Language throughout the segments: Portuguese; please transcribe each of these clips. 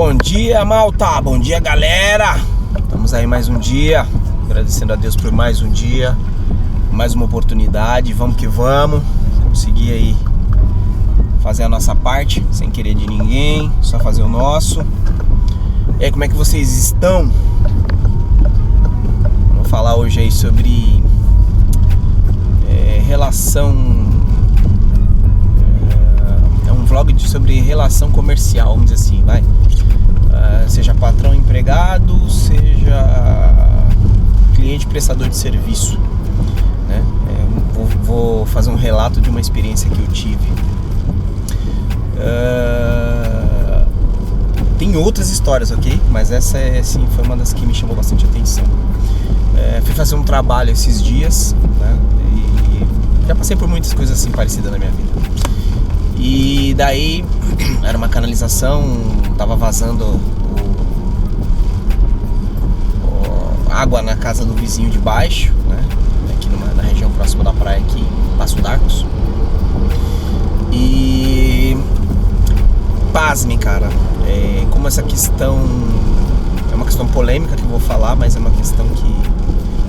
Bom dia, malta! Bom dia, galera! Estamos aí mais um dia, agradecendo a Deus por mais um dia, mais uma oportunidade. Vamos que vamos, conseguir aí fazer a nossa parte, sem querer de ninguém, só fazer o nosso. E aí, como é que vocês estão? Vamos falar hoje aí sobre relação... É um vlog sobre relação comercial, vamos dizer assim, vai. Seja patrão empregado, seja cliente prestador de serviço, né? Vou fazer um relato de uma experiência que eu tive. Tem outras histórias, ok? Mas essa assim, foi uma das que me chamou bastante atenção. Fui fazer um trabalho esses dias, né? E já passei por muitas coisas assim parecidas na minha vida. E daí era uma canalização, tava vazando água na casa do vizinho de baixo, né? Aqui na região próxima da praia, aqui em Passo d'Arcos. E pasme, cara, como essa questão é uma questão polêmica que eu vou falar, mas é uma questão que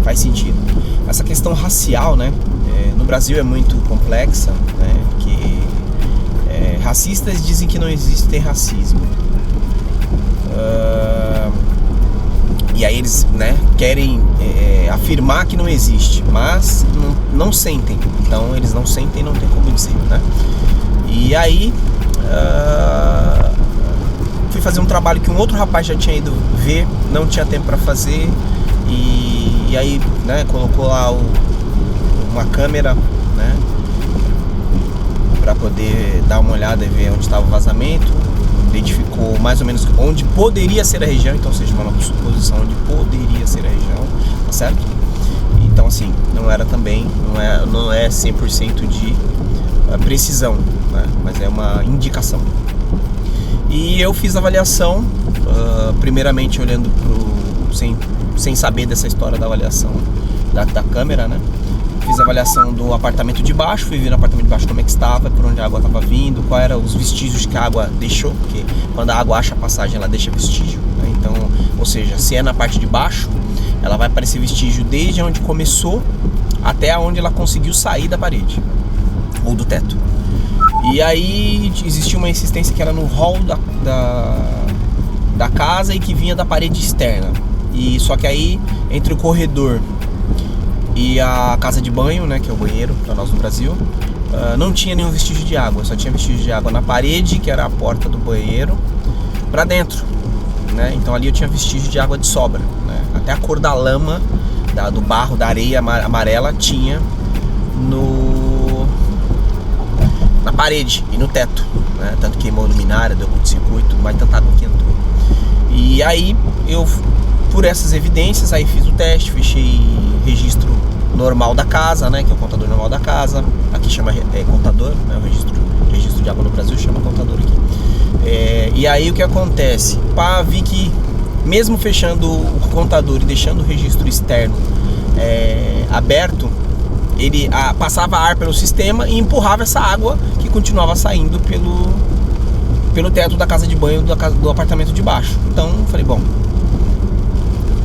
faz sentido. Essa questão racial, né? No Brasil é muito complexa, né? Que racistas dizem que não existe racismo. E aí eles, né, querem afirmar que não existe, mas não sentem. Então eles não sentem, não tem como dizer, né? E aí fui fazer um trabalho que um outro rapaz já tinha ido ver, não tinha tempo para fazer. E aí, né, colocou lá uma câmera, né, para poder dar uma olhada e ver onde estava o vazamento. Identificou mais ou menos onde poderia ser a região, então, ou seja, uma suposição onde poderia ser a região, tá certo? Então, assim, não era também, não é 100% de precisão, né? Mas é uma indicação. E eu fiz a avaliação, primeiramente olhando sem saber dessa história da avaliação da câmera, né? Fiz a avaliação do apartamento de baixo, fui ver no apartamento de baixo como é que estava, por onde a água estava vindo, quais eram os vestígios que a água deixou, porque quando a água acha a passagem, ela deixa vestígio, né? Então, ou seja, se é na parte de baixo, ela vai aparecer vestígio desde onde começou até onde ela conseguiu sair da parede ou do teto. E aí existia uma insistência que era no hall da casa e que vinha da parede externa. E só que aí, entre o corredor e a casa de banho, né, que é o banheiro para nós no Brasil, não tinha nenhum vestígio de água. Só tinha vestígio de água na parede, que era a porta do banheiro, para dentro, né? Então ali eu tinha vestígio de água de sobra, né? Até a cor da lama, do barro, da areia amarela tinha na parede e no teto, né? Tanto queimou luminária, deu curto-circuito, mas tanta água que entrou. E aí eu, por essas evidências, aí fiz o teste, fechei registro normal da casa, né, que é o contador normal da casa. Aqui chama contador, né, o registro de água no Brasil chama contador aqui. E aí o que acontece? Vi que mesmo fechando o contador e deixando o registro externo aberto, ele passava ar pelo sistema e empurrava essa água que continuava saindo pelo teto da casa de banho do apartamento de baixo. Então falei, bom,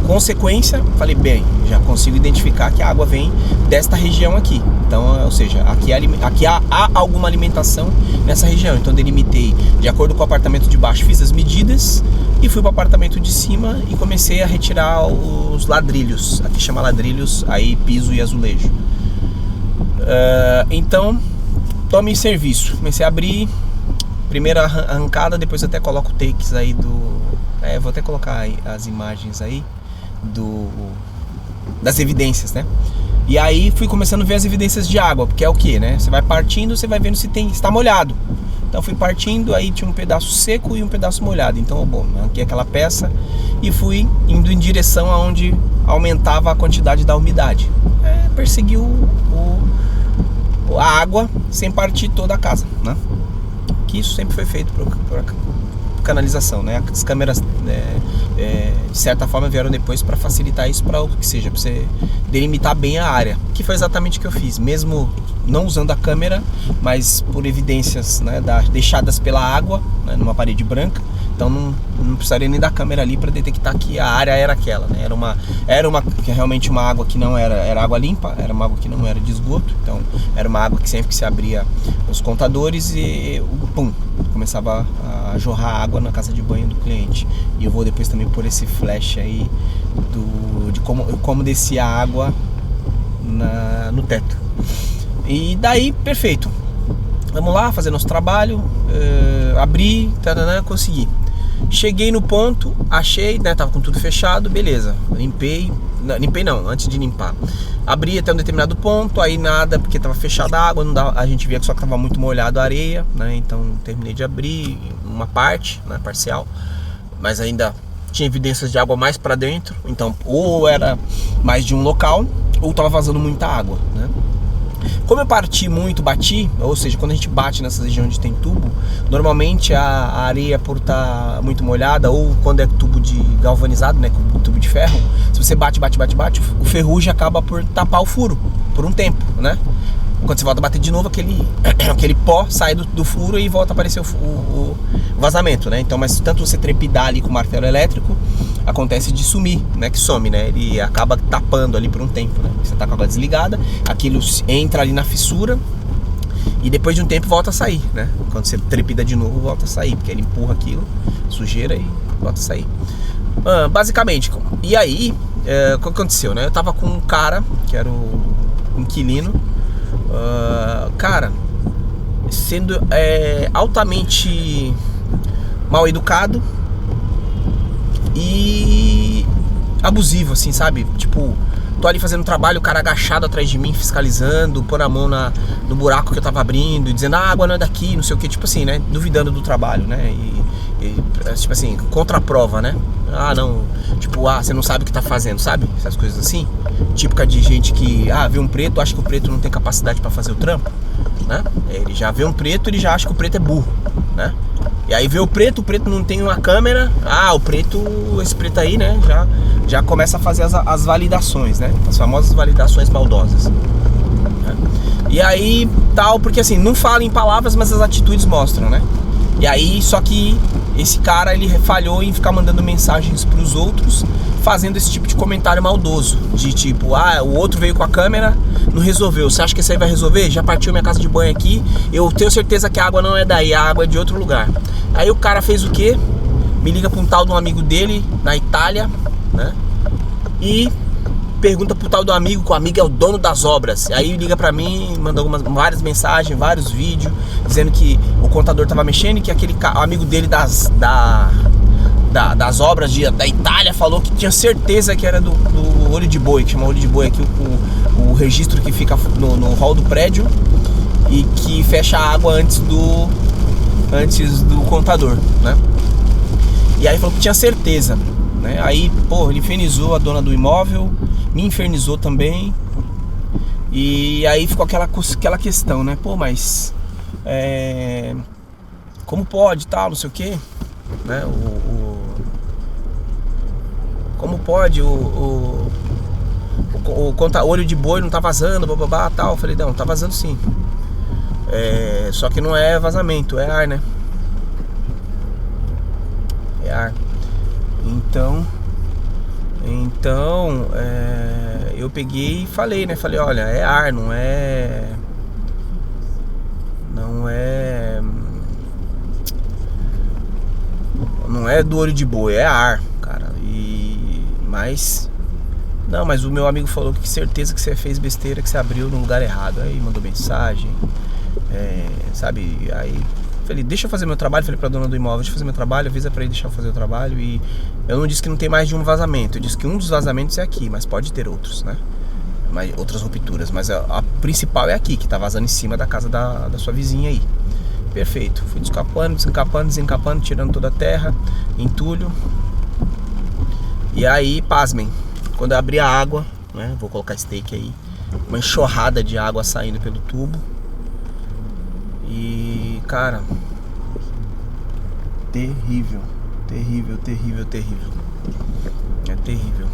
consequência, falei, bem, já consigo identificar que a água vem desta região aqui. Então, ou seja, aqui há alguma alimentação nessa região. Então delimitei de acordo com o apartamento de baixo, fiz as medidas e fui para o apartamento de cima e comecei a retirar os ladrilhos. Aqui chama ladrilhos, aí piso e azulejo. Então, tome serviço. Comecei a abrir, primeira arrancada, depois até coloco takes aí vou até colocar aí as imagens aí das evidências, né? E aí fui começando a ver as evidências de água, porque é o que, né? Você vai partindo, você vai vendo se está molhado. Então fui partindo, aí tinha um pedaço seco e um pedaço molhado. Então, bom, arranquei aquela peça e fui indo em direção aonde aumentava a quantidade da umidade. Persegui a água sem partir toda a casa, né? Que isso sempre foi feito por canalização, né? As câmeras de certa forma vieram depois para facilitar isso, para o que seja, para você delimitar bem a área, que foi exatamente o que eu fiz, mesmo não usando a câmera, mas por evidências, né, deixadas pela água, né, numa parede branca, Então não precisaria nem da câmera ali para detectar que a área era aquela, né? Era realmente uma água que não era água limpa, era uma água que não era de esgoto. Então era uma água que sempre que se abria os contadores e pum, começava a jorrar água na casa de banho do cliente. E eu vou depois também pôr esse flash aí de como descia a água no teto. E daí, perfeito. Vamos lá, fazer nosso trabalho, abri, consegui. Cheguei no ponto, achei, né, tava com tudo fechado, beleza. Limpei não, antes de limpar. Abri até um determinado ponto, aí nada, porque tava fechada a água, não dava, a gente via que só que tava muito molhado a areia, né, então terminei de abrir uma parte, né, parcial, mas ainda tinha evidências de água mais para dentro, então ou era mais de um local, ou tava vazando muita água, né. Como eu bati, ou seja, quando a gente bate nessa região onde tem tubo, normalmente a areia por estar muito molhada, ou quando é tubo de galvanizado, né, tubo de ferro, se você bate, o ferrugem acaba por tapar o furo por um tempo, né? Quando você volta a bater de novo, aquele pó sai do furo e volta a aparecer o vazamento, né? Então, mas tanto você trepidar ali com o martelo elétrico, acontece de sumir, né? Que some, né? Ele acaba tapando ali por um tempo, né? Você tá com a água desligada, aquilo entra ali na fissura e depois de um tempo volta a sair, né? Quando você trepida de novo, volta a sair, porque ele empurra aquilo, sujeira e volta a sair. Basicamente, e aí, o que aconteceu, né? Eu tava com um cara, que era o inquilino, cara, sendo altamente mal educado e abusivo, assim, sabe? Tipo, tô ali fazendo trabalho, o cara agachado atrás de mim, fiscalizando, pondo a mão no buraco que eu tava abrindo e dizendo, a água não é daqui, não sei o que, tipo assim, né? Duvidando do trabalho, né? E tipo assim, contra a prova, né? Não, tipo, você não sabe o que tá fazendo, sabe? Essas coisas assim, típica de gente que, vê um preto, acha que o preto não tem capacidade pra fazer o trampo, né? Ele já vê um preto, ele já acha que o preto é burro, né? E aí vê o preto não tem uma câmera, esse preto aí, né? Já começa a fazer as validações, né? As famosas validações maldosas, né? E aí, porque assim, não fala em palavras, mas as atitudes mostram, né? E aí, só que esse cara, ele falhou em ficar mandando mensagens pros outros, fazendo esse tipo de comentário maldoso, de tipo, o outro veio com a câmera, não resolveu, você acha que isso aí vai resolver? Já partiu minha casa de banho aqui, eu tenho certeza que a água não é daí, a água é de outro lugar. Aí o cara fez o quê? Me liga pra um tal de um amigo dele, na Itália, né? E pergunta pro tal do amigo, que o amigo é o dono das obras. Aí liga pra mim, manda várias mensagens, vários vídeos, dizendo que o contador tava mexendo e que aquele amigo dele das obras da Itália falou que tinha certeza que era do olho de boi, que chama olho de boi aqui, o registro que fica no hall do prédio e que fecha a água antes do contador, né? E aí falou que tinha certeza, né? Aí, ele infernizou a dona do imóvel, me infernizou também. E aí ficou aquela questão, né? Mas como pode, tal, não sei o que, né? Como pode o olho de boi não tá vazando, bababá, tal. Eu falei, não, tá vazando sim. Só que não é vazamento, é ar, né? É ar. Então eu peguei e falei, né? Falei, olha, é ar, não é do olho de boi, é ar, cara. Mas o meu amigo falou que certeza que você fez besteira, que você abriu no lugar errado. Aí mandou mensagem, sabe? Aí falei, deixa eu fazer meu trabalho. Falei pra dona do imóvel, deixa eu fazer meu trabalho, avisa pra ele deixar eu fazer o trabalho. E eu não disse que não tem mais de um vazamento, eu disse que um dos vazamentos é aqui, mas pode ter outros, né? Outras rupturas, mas a principal é aqui, que tá vazando em cima da casa da sua vizinha aí. Perfeito, fui desencapando, tirando toda a terra, entulho. E aí, pasmem, quando eu abri a água, né? Vou colocar steak aí, uma enxurrada de água saindo pelo tubo. E, cara, terrível. É terrível.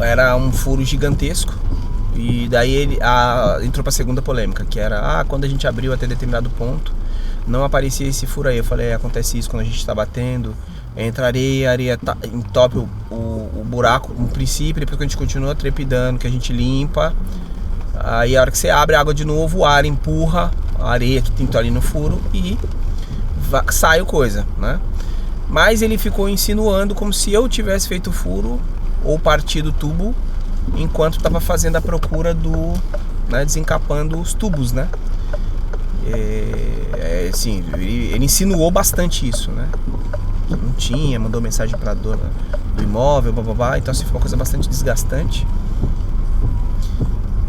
Era um furo gigantesco. E daí entrou pra segunda polêmica, que era, quando a gente abriu até determinado ponto, não aparecia esse furo aí. Eu falei, acontece isso quando a gente tá batendo, entra areia, a areia entope o buraco no princípio, depois que a gente continua trepidando, que a gente limpa, aí a hora que você abre a água de novo, o ar empurra a areia que tentou ali no furo e sai o coisa, né? Mas ele ficou insinuando como se eu tivesse feito o furo ou partido o tubo enquanto estava fazendo a procura né, desencapando os tubos, né? Assim, ele insinuou bastante isso, né? Não tinha, mandou mensagem para a dona do imóvel, blá, então assim, foi uma coisa bastante desgastante.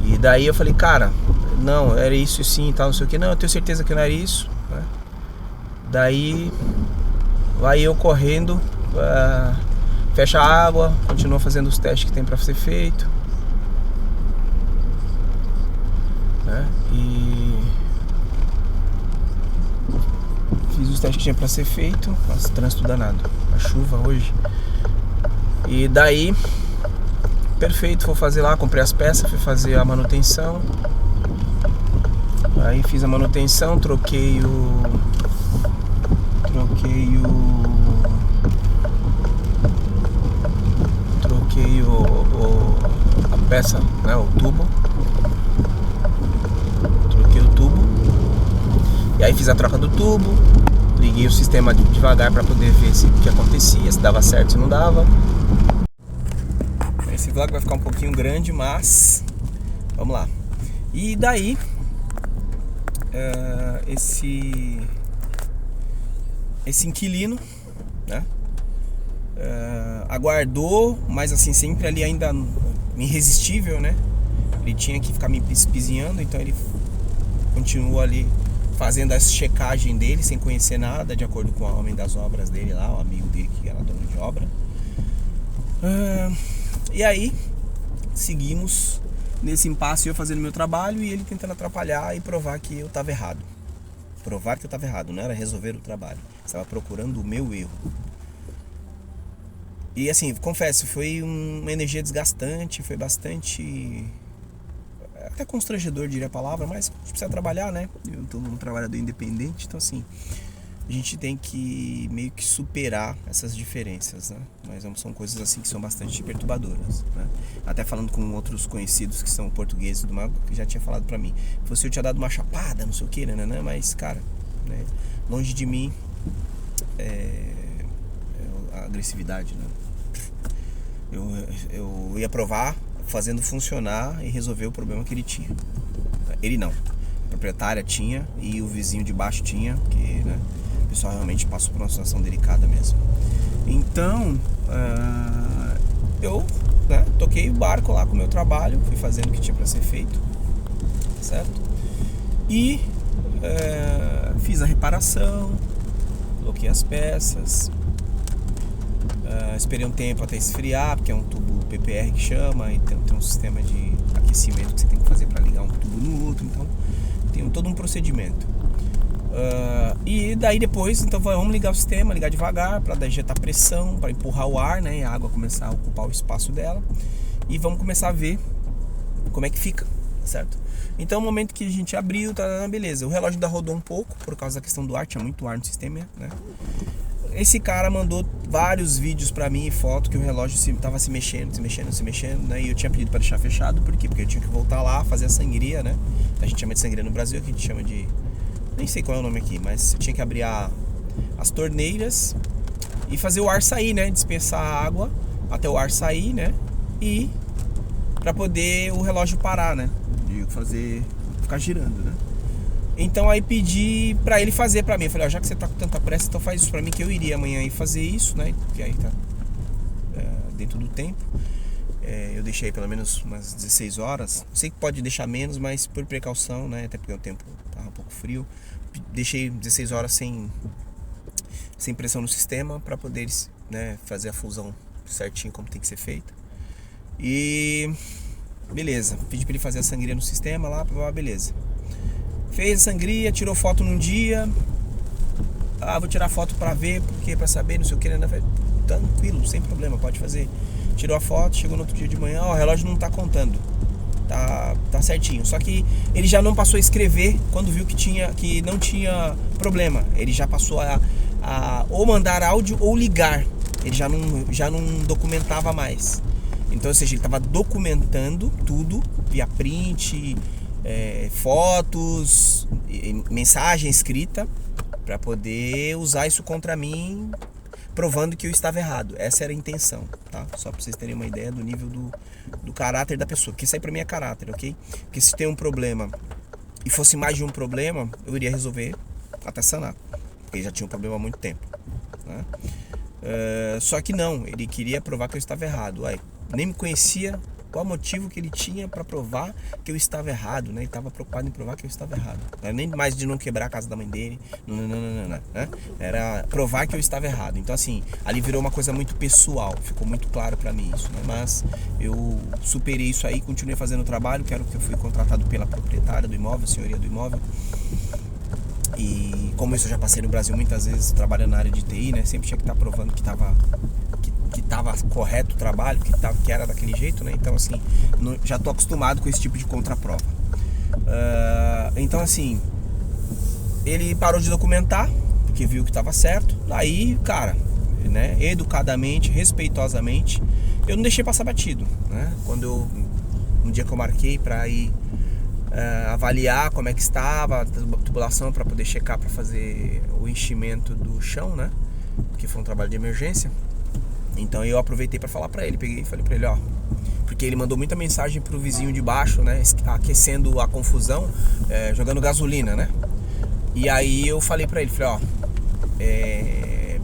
E daí eu falei, cara, não, era isso sim e tal, não sei o que. Não, eu tenho certeza que não era isso, né? Daí vai eu correndo, fecha a água, continua fazendo os testes que tem para ser feito, né? E fiz os testes que tinha para ser feito. Nossa, trânsito danado, a chuva hoje. E daí, perfeito, vou fazer lá, comprei as peças, fui fazer a manutenção. Aí fiz a manutenção, troquei a peça, né, o tubo. Troquei o tubo. E aí fiz a troca do tubo, liguei o sistema devagar para poder ver o que acontecia, se dava certo, se não dava. Esse vlog vai ficar um pouquinho grande, mas vamos lá. E daí esse inquilino, né, aguardou, mas assim, sempre ali ainda irresistível, né? Ele tinha que ficar me espizinhando, então ele continuou ali fazendo a checagem dele sem conhecer nada, de acordo com o homem das obras dele lá, o amigo dele que era dono de obra. E aí seguimos nesse impasse, eu fazendo meu trabalho e ele tentando atrapalhar e provar que eu estava errado. Provar que eu estava errado, não era resolver o trabalho, estava procurando o meu erro. E assim, confesso, foi uma energia desgastante, foi bastante, até constrangedor, diria a palavra, mas a gente precisa trabalhar, né? Eu tô um trabalhador independente, então assim, a gente tem que meio que superar essas diferenças, né? Mas são coisas assim que são bastante perturbadoras, né? Até falando com outros conhecidos que são portugueses do Mago, que já tinha falado pra mim, se eu tinha dado uma chapada, não sei o que, né? Mas, cara, né? Longe de mim a agressividade, né? Eu ia provar fazendo funcionar e resolver o problema que ele tinha. Ele não, a proprietária tinha e o vizinho de baixo tinha, porque, né, o pessoal realmente passou por uma situação delicada mesmo. Então eu, né, toquei o barco lá com o meu trabalho, fui fazendo o que tinha para ser feito, certo? E fiz a reparação, coloquei as peças, esperei um tempo até esfriar, porque é um tubo PPR que chama, então tem um sistema de aquecimento que você tem que fazer para ligar um tubo no outro, então tem todo um procedimento. E daí depois, então vamos ligar o sistema, ligar devagar para injetar pressão, para empurrar o ar, né, e a água começar a ocupar o espaço dela, e vamos começar a ver como é que fica, certo? Então, no momento que a gente abriu, tá, beleza, o relógio ainda rodou um pouco por causa da questão do ar, tinha muito ar no sistema, né? Esse cara mandou vários vídeos pra mim e foto que o relógio tava se mexendo, né? E eu tinha pedido pra deixar fechado, por quê? Porque eu tinha que voltar lá, fazer a sangria, né? A gente chama de sangria no Brasil, que a gente chama de... nem sei qual é o nome aqui, mas eu tinha que abrir as torneiras e fazer o ar sair, né? Dispensar a água até o ar sair, né? E pra poder o relógio parar, né? De ficar girando, né? Então aí pedi pra ele fazer pra mim. Eu falei, já que você tá com tanta pressa, então faz isso pra mim, que eu iria amanhã ir fazer isso, né? Porque aí tá dentro do tempo. Eu deixei pelo menos umas 16 horas. Sei que pode deixar menos, mas por precaução, né? Até porque o tempo tava um pouco frio. Deixei 16 horas sem pressão no sistema pra poder, né, fazer a fusão certinho como tem que ser feita. E beleza, pedi pra ele fazer a sangria no sistema lá, beleza. Fez a sangria, tirou foto num dia. Vou tirar foto pra ver, porque pra saber, não sei o que, né? Tranquilo, sem problema, pode fazer. Tirou a foto, chegou no outro dia de manhã, o relógio não tá contando. tá certinho. Só que ele já não passou a escrever quando viu que não tinha problema. Ele já passou a ou mandar áudio ou ligar. Ele já não documentava mais. Então, ou seja, ele estava documentando tudo via print, fotos, mensagem escrita, para poder usar isso contra mim, provando que eu estava errado. Essa era a intenção, tá? Só para vocês terem uma ideia do nível do caráter da pessoa. Porque isso aí para mim é caráter, ok? Porque se tem um problema e fosse mais de um problema, eu iria resolver até sanar. Porque já tinha um problema há muito tempo, né? Só que não, ele queria provar que eu estava errado. Aí, nem me conhecia qual motivo que ele tinha para provar que eu estava errado, né? Ele estava preocupado em provar que eu estava errado. Não era nem mais de não quebrar a casa da mãe dele, não, né? Era provar que eu estava errado. Então, assim, ali virou uma coisa muito pessoal, ficou muito claro para mim isso, né? Mas eu superei isso aí, continuei fazendo o trabalho, que era o que eu fui contratado pela proprietária do imóvel, senhoria do imóvel. E como isso eu já passei no Brasil muitas vezes trabalhando na área de TI, né? Sempre tinha que estar provando que estava correto o trabalho, que era daquele jeito, né? Então, assim, já estou acostumado com esse tipo de contraprova. Então, assim, ele parou de documentar, porque viu que estava certo. Aí, cara, né, educadamente, respeitosamente, eu não deixei passar batido, né? No dia que eu marquei para ir avaliar como é que estava a tubulação, para poder checar, para fazer o enchimento do chão, né? Que foi um trabalho de emergência. Então eu aproveitei para falar para ele, peguei e falei para ele, ó, porque ele mandou muita mensagem pro vizinho de baixo, né, aquecendo a confusão, jogando gasolina, né? E aí eu falei para ele, falei, ó,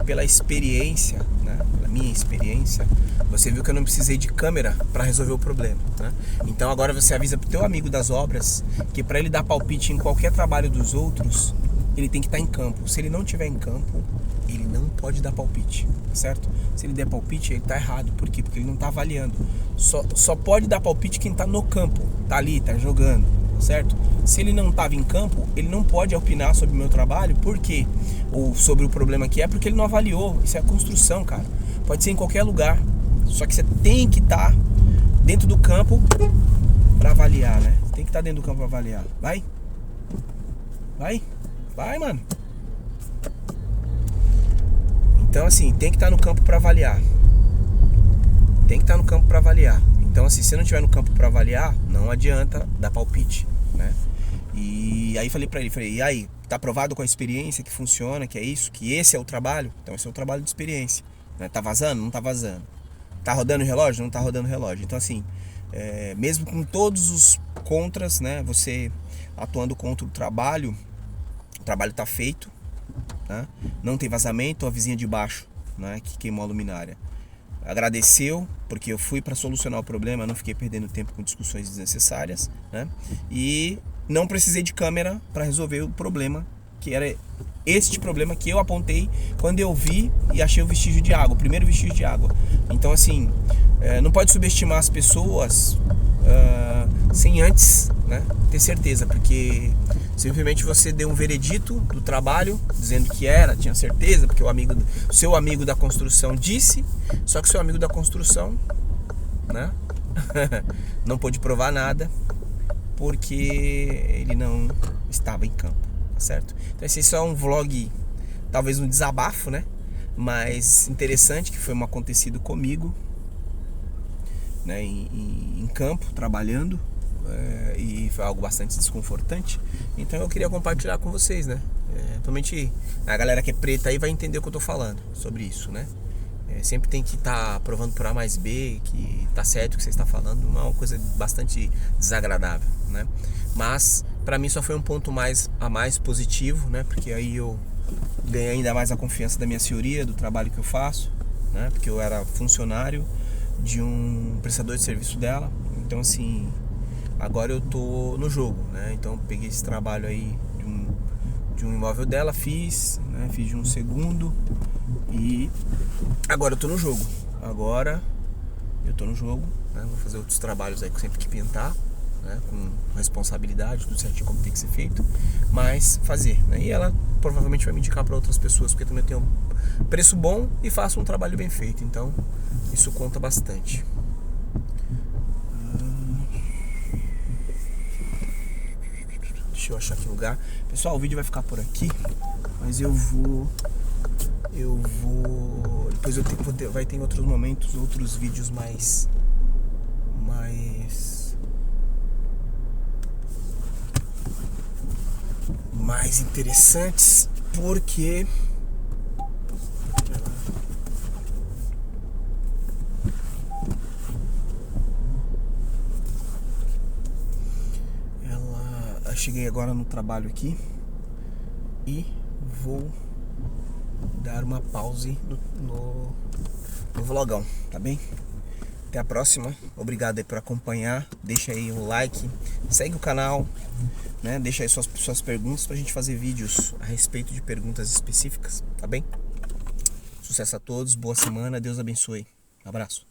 pela experiência, né, pela minha experiência, você viu que eu não precisei de câmera para resolver o problema, né? Então agora você avisa pro teu amigo das obras que para ele dar palpite em qualquer trabalho dos outros, ele tem que estar em campo. Se ele não estiver em campo, ele não pode dar palpite, certo? Se ele der palpite, ele tá errado. Por quê? Porque ele não tá avaliando. Só pode dar palpite quem tá no campo, tá ali, tá jogando, certo? Se ele não tava em campo, ele não pode opinar sobre o meu trabalho. Por quê? Ou sobre o problema que é, porque ele não avaliou. Isso é construção, cara. Pode ser em qualquer lugar. Só que você tem que estar dentro do campo pra avaliar, né? Tem que estar dentro do campo pra avaliar. Vai, mano. Então, assim, tem que estar no campo para avaliar. Então, assim, se não estiver no campo para avaliar, não adianta dar palpite, né? E aí falei para ele, e aí, tá provado com a experiência que funciona, que é isso, que esse é o trabalho? Então esse é o trabalho de experiência, né? Tá vazando? Não tá vazando. Tá rodando o relógio? Não tá rodando o relógio. Então, assim, mesmo com todos os contras, né? Você atuando contra o trabalho tá feito, né? Não tem vazamento. A vizinha de baixo, né, que queimou a luminária, agradeceu, porque eu fui para solucionar o problema, não fiquei perdendo tempo com discussões desnecessárias, né? E não precisei de câmera para resolver o problema, que era este problema que eu apontei quando eu vi e achei o vestígio de água, o primeiro vestígio de água. Então, assim, não pode subestimar as pessoas sem antes, né, ter certeza, porque simplesmente você deu um veredito do trabalho dizendo que tinha certeza, porque o seu amigo da construção disse, só que seu amigo da construção, né, não pôde provar nada porque ele não estava em campo, tá certo? Então esse só é um vlog, talvez um desabafo, né, mas interessante, que foi um acontecido comigo, né, em campo, trabalhando, e foi algo bastante desconfortante. Então eu queria compartilhar com vocês, né? Principalmente a galera que é preta aí vai entender o que eu tô falando sobre isso, né? Sempre tem que estar provando por A mais B que tá certo o que você está falando, não é uma coisa bastante desagradável, né? Mas para mim só foi um ponto a mais positivo, né? Porque aí eu ganhei ainda mais a confiança da minha senhoria, do trabalho que eu faço, né? Porque eu era funcionário de um prestador de serviço dela. Então, assim, agora eu tô no jogo, né? Então peguei esse trabalho aí de um imóvel dela, fiz de um segundo, e agora eu tô no jogo. Né? Vou fazer outros trabalhos aí que eu sempre que pintar, né? Com responsabilidade, tudo certinho como tem que ser feito, mas fazer, né? E ela provavelmente vai me indicar para outras pessoas, porque também eu tenho um preço bom e faço um trabalho bem feito, então isso conta bastante. Deixa eu achar aqui o lugar. Pessoal, o vídeo vai ficar por aqui, mas eu vou depois vai ter em outros momentos outros vídeos mais interessantes, porque eu cheguei agora no trabalho aqui e vou dar uma pause no vlogão, tá bem? Até a próxima, obrigado aí por acompanhar, deixa aí um like, segue o canal, né? Deixa aí suas perguntas pra gente fazer vídeos a respeito de perguntas específicas, tá bem? Sucesso a todos, boa semana, Deus abençoe, abraço.